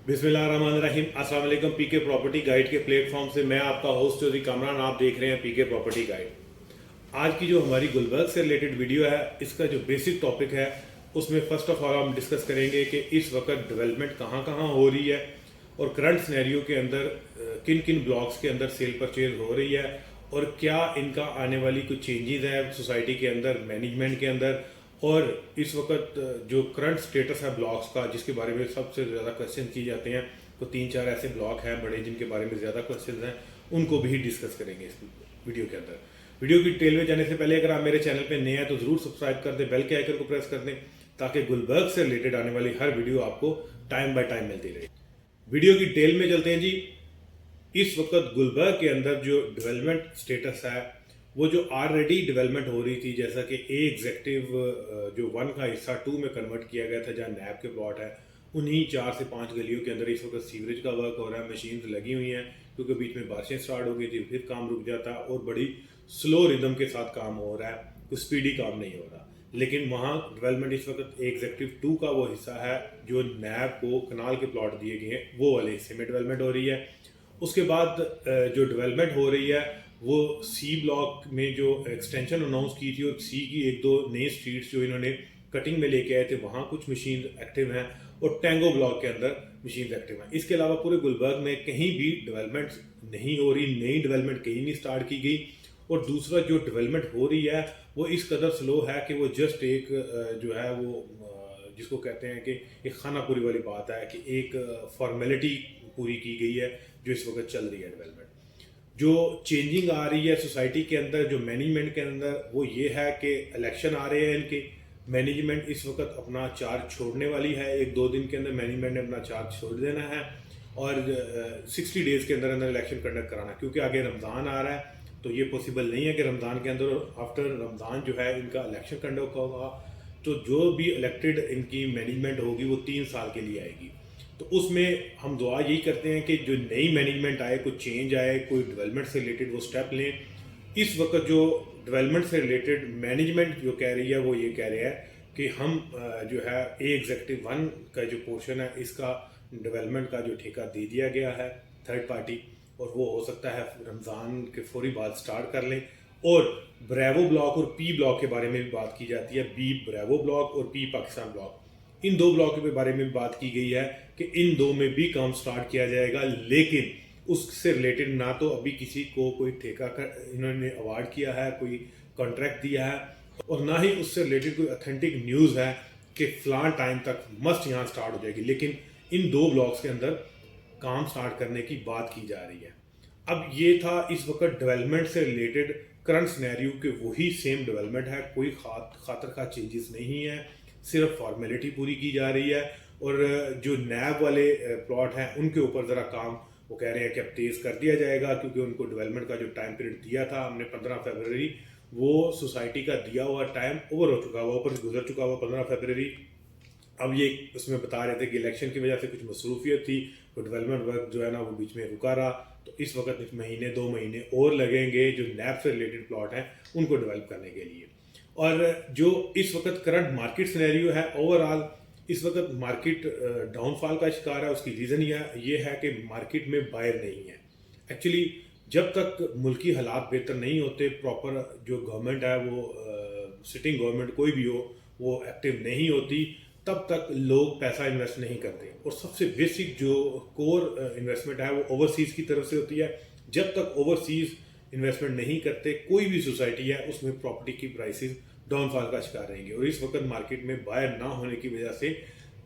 बिस्मिल्लाहिर्रहमानिर्रहीम। अस्सलाम वालेकुम। पीके प्रॉपर्टी गाइड के प्लेटफॉर्म से मैं आपका होस्ट चौधरी कामरान, आप देख रहे हैं पीके प्रॉपर्टी गाइड। आज की जो हमारी गुलबर्ग से रिलेटेड वीडियो है, इसका जो बेसिक टॉपिक है उसमें फर्स्ट ऑफ ऑल हम डिस्कस करेंगे कि इस वक्त डेवलपमेंट कहाँ कहाँ हो रही है और करंट सिनेरियो के अंदर किन किन ब्लॉक्स के अंदर सेल परचेज हो रही है और क्या इनका आने वाली कुछ चेंजेस है सोसाइटी के अंदर, मैनेजमेंट के अंदर, और इस वक्त जो करंट स्टेटस है ब्लॉक्स का जिसके बारे में सबसे ज़्यादा क्वेश्चन किए जाते हैं। तो 3-4 ऐसे ब्लॉक हैं बड़े जिनके बारे में ज़्यादा क्वेश्चन हैं, उनको भी डिस्कस करेंगे इस वीडियो के अंदर। वीडियो की डिटेल में जाने से पहले अगर आप मेरे चैनल पे नए हैं तो ज़रूर सब्सक्राइब कर दें, बेल के आइकन को प्रेस कर दें ताकि गुलबर्ग से रिलेटेड आने वाली हर वीडियो आपको टाइम बाय टाइम मिलती रहे। वीडियो की डिटेल में चलते हैं जी। इस वक्त गुलबर्ग के अंदर जो डेवलपमेंट स्टेटस है वो जो ऑलरेडी डेवलपमेंट हो रही थी, जैसा कि ए एग्जेक्टिव जो 1 का हिस्सा 2 में कन्वर्ट किया गया था जहाँ नैब के प्लॉट है, उन्हीं 4 से 5 गलियों के अंदर इस वक्त सीवरेज का वर्क हो रहा है। मशीन लगी हुई हैं क्योंकि बीच में बारिशें स्टार्ट हो गई थी, फिर काम रुक जाता है और बड़ी स्लो रिदम के साथ काम हो रहा है, कुछ स्पीडी काम नहीं हो रहा। लेकिन वहाँ डेवलपमेंट इस वक्त एग्जेक्टिव 2 का वो हिस्सा है जो नैब को कनाल के प्लॉट दिए गए हैं, वो वाले हिस्से में डेवलपमेंट हो रही है। उसके बाद जो डेवलपमेंट हो रही है वो सी ब्लॉक में जो एक्सटेंशन अनाउंस की थी और सी की 1-2 नई स्ट्रीट्स जो इन्होंने कटिंग में लेके आए थे, वहाँ कुछ मशीन एक्टिव हैं और टैंगो ब्लॉक के अंदर मशीन एक्टिव हैं। इसके अलावा पूरे गुलबर्ग में कहीं भी डेवलपमेंट नहीं हो रही, नई डेवलपमेंट कहीं नहीं स्टार्ट की गई। और दूसरा जो डेवलपमेंट हो रही है वो इस कदर स्लो है कि वो जस्ट एक जो है वो जिसको कहते हैं कि एक खानापुरी वाली बात है कि एक फॉर्मेलिटी पूरी की गई है जो इस वक्त चल रही है। डेवलपमेंट जो चेंजिंग आ रही है सोसाइटी के अंदर, जो मैनेजमेंट के अंदर, वो ये है कि इलेक्शन आ रहे हैं इनके। मैनेजमेंट इस वक्त अपना चार्ज छोड़ने वाली है, 1-2 दिन के अंदर मैनेजमेंट ने अपना चार्ज छोड़ देना है और 60 डेज़ के अंदर अंदर इलेक्शन कंडक्ट कराना, क्योंकि आगे रमज़ान आ रहा है तो ये पॉसिबल नहीं है कि रमज़ान के अंदर और आफ्टर रमज़ान जो है इनका इलेक्शन कंडक्ट होगा। तो जो भी इलेक्टेड इनकी मैनेजमेंट होगी वो 3 साल के लिए आएगी। तो उसमें हम दुआ यही करते हैं कि जो नई मैनेजमेंट आए, कोई चेंज आए, कोई डेवलपमेंट से रिलेटेड वो स्टेप लें। इस वक्त जो डेवलपमेंट से रिलेटेड मैनेजमेंट जो कह रही है वो ये कह रहे हैं कि हम जो है ए एग्जेक्टिव 1 का जो पोर्शन है इसका डेवलपमेंट का जो ठेका दे दिया गया है थर्ड पार्टी, और वो हो सकता है रमज़ान के फौरी बाद स्टार्ट कर लें। और ब्रेवो ब्लॉक और पी ब्लॉक के बारे में भी बात की जाती है, बी ब्रेवो ब्लॉक और पी पाकिस्तान ब्लॉक, इन 2 ब्लॉक के बारे में बात की गई है कि इन 2 में भी काम स्टार्ट किया जाएगा। लेकिन उससे रिलेटेड ना तो अभी किसी को कोई ठेका इन्होंने अवार्ड किया है, कोई कॉन्ट्रैक्ट दिया है, और ना ही उससे रिलेटेड कोई ऑथेंटिक न्यूज़ है कि फ़लान टाइम तक मस्ट यहाँ स्टार्ट हो जाएगी। लेकिन इन 2 ब्लॉक्स के अंदर काम स्टार्ट करने की बात की जा रही है। अब ये था इस वक्त डेवलपमेंट से रिलेटेड करंट सिनेरियो के वही सेम डेवलपमेंट है, कोई खातर खा चेंजेस नहीं है, सिर्फ फॉर्मेलिटी पूरी की जा रही है। और जो नैब वाले प्लॉट हैं उनके ऊपर ज़रा काम वो कह रहे हैं कि अब तेज़ कर दिया जाएगा, क्योंकि उनको डेवलपमेंट का जो टाइम पीरियड दिया था हमने 15 फरवरी, वो सोसाइटी का दिया हुआ टाइम ओवर हो चुका हुआ, ऊपर गुजर चुका हुआ 15 फरवरी। अब ये उसमें बता रहे थे कि इलेक्शन की वजह से कुछ मसरूफियत थी तो डेवलपमेंट वर्क जो है ना वो बीच में रुका रहा। तो इस वक्त इस महीने 2 महीने और लगेंगे जो नैब से रिलेटेड प्लॉट हैं उनको डेवलप करने के लिए। और जो इस वक्त करंट मार्केट सिनेरियो है ओवरऑल, इस वक्त मार्केट डाउनफॉल का शिकार है। उसकी रीज़न ये है कि मार्केट में बायर नहीं है। एक्चुअली जब तक मुल्की हालात बेहतर नहीं होते, प्रॉपर जो गवर्नमेंट है वो सिटिंग गवर्नमेंट कोई भी हो वो एक्टिव नहीं होती, तब तक लोग पैसा इन्वेस्ट नहीं करते। और सबसे बेसिक जो कोर इन्वेस्टमेंट है वो ओवरसीज़ की तरफ से होती है। जब तक ओवरसीज़ इन्वेस्टमेंट नहीं करते, कोई भी सोसाइटी है उसमें प्रॉपर्टी की प्राइसेस डाउनफॉल का शिकार रहेंगे। और इस वक्त मार्केट में बायर ना होने की वजह से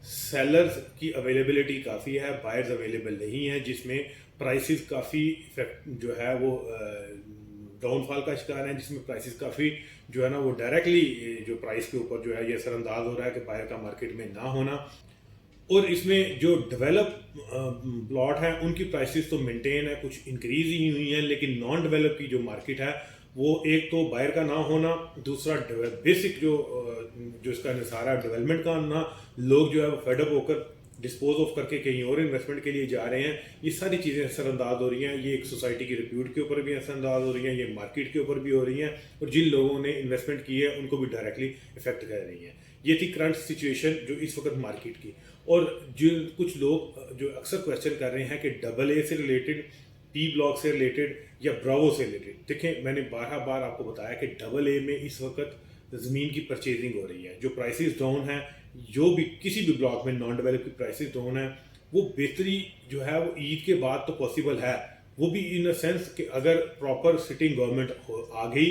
सेलर्स की अवेलेबिलिटी काफ़ी है, बायर्स अवेलेबल नहीं है, जिसमें प्राइसेस काफ़ी इफेक्ट जो है वो डाउनफॉल का शिकार है, जिसमें प्राइसेस काफ़ी जो है ना वो डायरेक्टली जो प्राइस के ऊपर जो है ये असरअंदाज हो रहा है कि बायर का मार्केट में ना होना। और इसमें जो डेवलप प्लॉट हैं उनकी प्राइसेस तो मेंटेन है, कुछ इंक्रीज ही हुई हैं, लेकिन नॉन डेवलप की जो मार्केट है वो एक तो बायर का ना होना, दूसरा बेसिक जो इसका निसारा डेवलपमेंट का ना, लोग जो है वो फेडअप होकर डिस्पोज ऑफ करके कहीं और इन्वेस्टमेंट के लिए जा रहे हैं। ये सारी चीज़ें असरअंदाज हो रही हैं। ये एक सोसाइटी की रिप्यूट के ऊपर भी असरअंदाज हो रही हैं, ये मार्केट के ऊपर भी हो रही हैं, और जिन लोगों ने इन्वेस्टमेंट की है उनको भी डायरेक्टली इफेक्ट कर रही हैं। ये थी करंट सिचुएशन जो इस वक्त मार्केट की। और जो कुछ लोग जो अक्सर क्वेश्चन कर रहे हैं कि डबल ए से रिलेटेड, पी ब्लॉक से रिलेटेड या ब्रावो से रिलेटेड, देखें मैंने 12 बार आपको बताया कि डबल ए में इस वक्त ज़मीन की परचेजिंग हो रही है, जो प्राइसेस डाउन है, जो भी किसी भी ब्लॉक में नॉन डेवलप की प्राइसेस डाउन है, वो बेहतरी जो है वो ईद के बाद तो पॉसिबल है, वो भी इन अ सेंस कि अगर प्रॉपर सिटिंग गवर्नमेंट आ गई,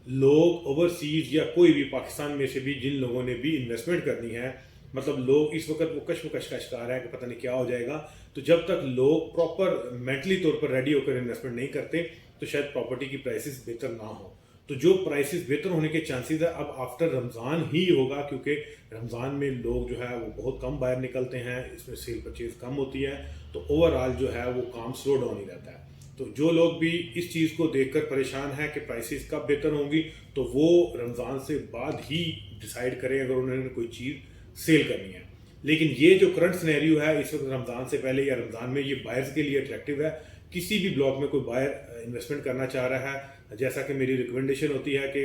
लोग ओवरसीज या कोई भी पाकिस्तान में से भी जिन लोगों ने भी इन्वेस्टमेंट करनी है, मतलब लोग इस वक्त वो कश्मकश का शिकार है कि पता नहीं क्या हो जाएगा, तो जब तक लोग प्रॉपर मेंटली तौर पर रेडी होकर इन्वेस्टमेंट नहीं करते तो शायद प्रॉपर्टी की प्राइसेस बेहतर ना हो। तो जो प्राइसेस बेहतर होने के चांसेस है अब आफ्टर रमज़ान ही होगा, क्योंकि रमज़ान में लोग जो है वो बहुत कम बाहर निकलते हैं, इसमें सेल परचेज कम होती है, तो ओवरऑल जो है वो काम स्लो डाउन ही रहता है। तो जो लोग भी इस चीज़ को देखकर परेशान हैं कि प्राइसेस कब बेहतर होंगी, तो वो रमज़ान से बाद ही डिसाइड करें अगर उन्होंने कोई चीज़ सेल करनी है। लेकिन ये जो करंट सिनेरियो है इस वक्त रमज़ान से पहले या रमज़ान में, ये बायर्स के लिए अट्रैक्टिव है। किसी भी ब्लॉक में कोई बायर इन्वेस्टमेंट करना चाह रहा है, जैसा कि मेरी रिकमेंडेशन होती है कि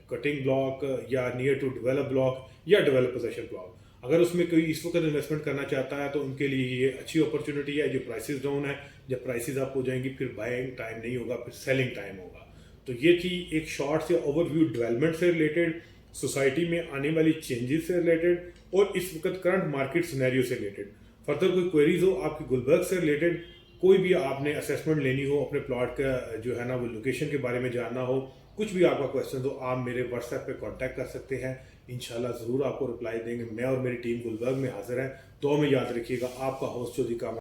कटिंग ब्लॉक या नियर टू डेवलप ब्लॉक या डेवलप पोजेशन ब्लॉक, अगर उसमें कोई इस वक्त इन्वेस्टमेंट करना चाहता है तो उनके लिए ये अच्छी अपॉर्चुनिटी है। जो प्राइसेस डाउन है, जब प्राइसेस अप हो जाएंगी फिर बाइंग टाइम नहीं होगा, फिर सेलिंग टाइम होगा। तो ये थी एक शॉर्ट से ओवरव्यू डेवलपमेंट से रिलेटेड, सोसाइटी में आने वाली चेंजेस से रिलेटेड और इस वक्त करंट मार्केट सिनेरियो से रिलेटेड। फर्दर कोई क्वेरीज हो आपकी गुलबर्ग से रिलेटेड, कोई भी आपने असेसमेंट लेनी हो, अपने प्लॉट का जो है ना वो लोकेशन के बारे में जानना हो, कुछ भी आपका क्वेश्चन हो, आप मेरे व्हाट्सएप पे कांटेक्ट कर सकते हैं। इंशाल्लाह ज़रूर आपको रिप्लाई देंगे। मैं और मेरी टीम गुलबर्ग में हाजिर है। दुआ में याद रखिएगा। आपका होस्ट चौधरी कामरान।